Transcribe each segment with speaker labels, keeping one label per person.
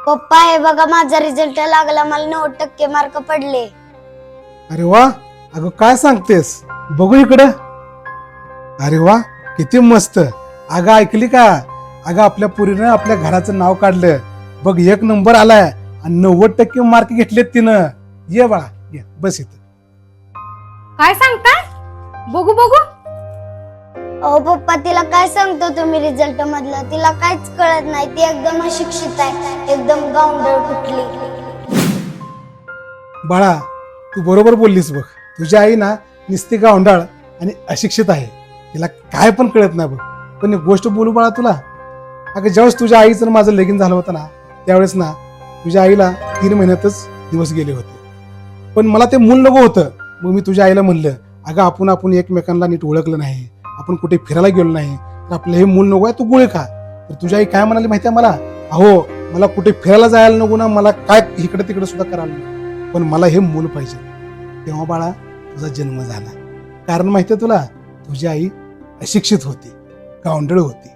Speaker 1: पप्पा हे बघा माझा रिझल्ट लागला, मला 90% मार्क पडले.
Speaker 2: अरे वा, अगं काय सांगतेस, बघू इकडं. अरे वा, किती मस्त. अगं ऐकली का, अगं आपल्या पुरीनं आपल्या घराचं नाव काढलं बघ, 1 नंबर आलाय आणि 90% मार्क घेतलेत तिनं. ये बाळा ये, बस इथं.
Speaker 3: काय सांगताय? बघू बघू.
Speaker 1: अहो पप्पा, तिला काय सांगतो तुम्ही रिझल्ट मधलं, तिला काहीच कळत नाही. ती एकदम अशिक्षित आहे, एकदम गावंढळ कुठली.
Speaker 2: बाळा, तू बरोबर बोललीस बघ. तुझी आई ना नुसती गावंढाळ आणि अशिक्षित आहे, तिला काय पण कळत नाही बघ. पण एक गोष्ट बोलू बाळा तुला, अगं ज्यावेळेस तुझ्या आईचं माझं लगीन झालं होतं ना, त्यावेळेस ना तुझ्या आईला 3 महिन्यातच दिवस गेले होते. पण मला ते मूल नको होतं. मग मी तुझ्या आईला म्हणलं, अगं आपण एकमेकांना नीट ओळखलं नाही, आपण कुठे फिरायला गेलो नाही, तर आपलं हे मूल नको आहे, तू गोळी खा. तर तुझी आई काय म्हणाली माहितीये मला, अहो मला कुठे फिरायला जायला नको ना, मला काय इकडे तिकडे सुद्धा करायला नको, पण मला हे मूल पाहिजे. तेव्हा बाळा तुझा जन्म झाला. कारण माहितीये तुला, तुझी आई अशिक्षित होती, गावंढळ होती.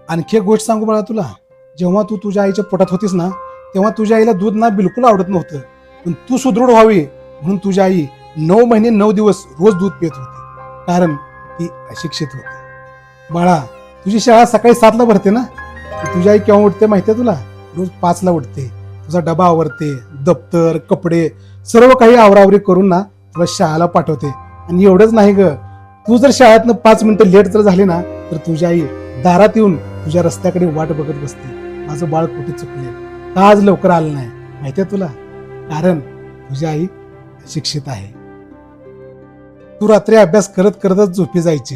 Speaker 2: आणखी एक गोष्ट सांगू बाळा तुला, जेव्हा तू तुझ्या आईच्या पोटात होतीस ना, तेव्हा तुझ्या आईला दूध ना बिलकुल आवडत नव्हतं. पण तू सुदृढ व्हावी म्हणून तुझी आई 9 महिने 9 दिवस रोज दूध पित होती, कारण ती अशिक्षित होती. बाळा, तुझी शाळा सकाळी 7ला भरते ना, तुझी आई केव्हा उठते माहितीये तुला? रोज 5ला उठते. तुझा डबा आवरते, दप्तर कपडे सर्व काही आवरावरी करून ना तुला शाळेला पाठवते. आणि एवढंच नाही ग, तू जर शाळेतनं 5 मिनिटं लेट जर झाली ना, तर तुझी आई दारात येऊन तुझ्या रस्त्याकडे वाट बघत बसते. माझं बाळ कुठे चुकले, का आज लवकर आलं नाही, माहितीये तुला? कारण तुझी आई शिक्षित आहे. तू रात्री अभ्यास करत करतच झोपी जायची.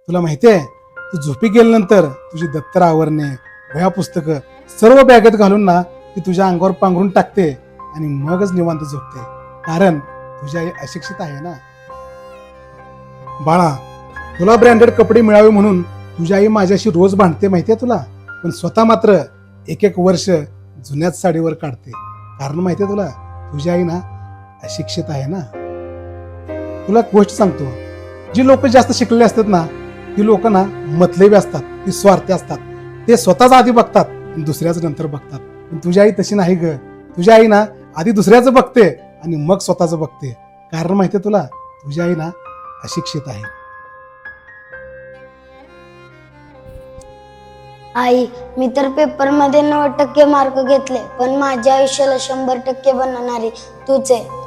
Speaker 2: तुला माहितीये, तू झोपी गेल्यानंतर तुझी दप्तर आवरणे, वह्या पुस्तकं सर्व बॅगेत घालून ना ती तुझ्या अंगावर पांघरून टाकते आणि मगच निवांत झोपते. कारण तुझी आई अशिक्षित आहे ना. बाळा, तुला ब्रँडेड कपडे मिळावे म्हणून तुझी आई माझ्याशी रोज भांडते, माहितीये तुला? पण स्वतः मात्र 1-1 वर्ष जुन्याच साडीवर काढते. कारण माहितीये तुला, तुझी आई ना अशिक्षित आहे ना. तुला एक गोष्ट सांगतो, जी लोक जास्त शिकलेली असतात ना, ती लोक ना मतलबी असतात, ती स्वार्थी असतात. ते स्वतःच आधी बघतात आणि दुसऱ्याच नंतर बघतात. पण तुझी आई तशी नाही ग. तुझी आई ना आधी दुसऱ्याचं बघते आणि मग स्वतःच बघते. कारण माहितीये तुला, तुझी आई ना अशिक्षित आहे.
Speaker 1: आई, मी तर पेपर मध्ये 90% मार्क घेतले, पण माझ्या आयुष्याला 100% बनवणारी तूच आहे.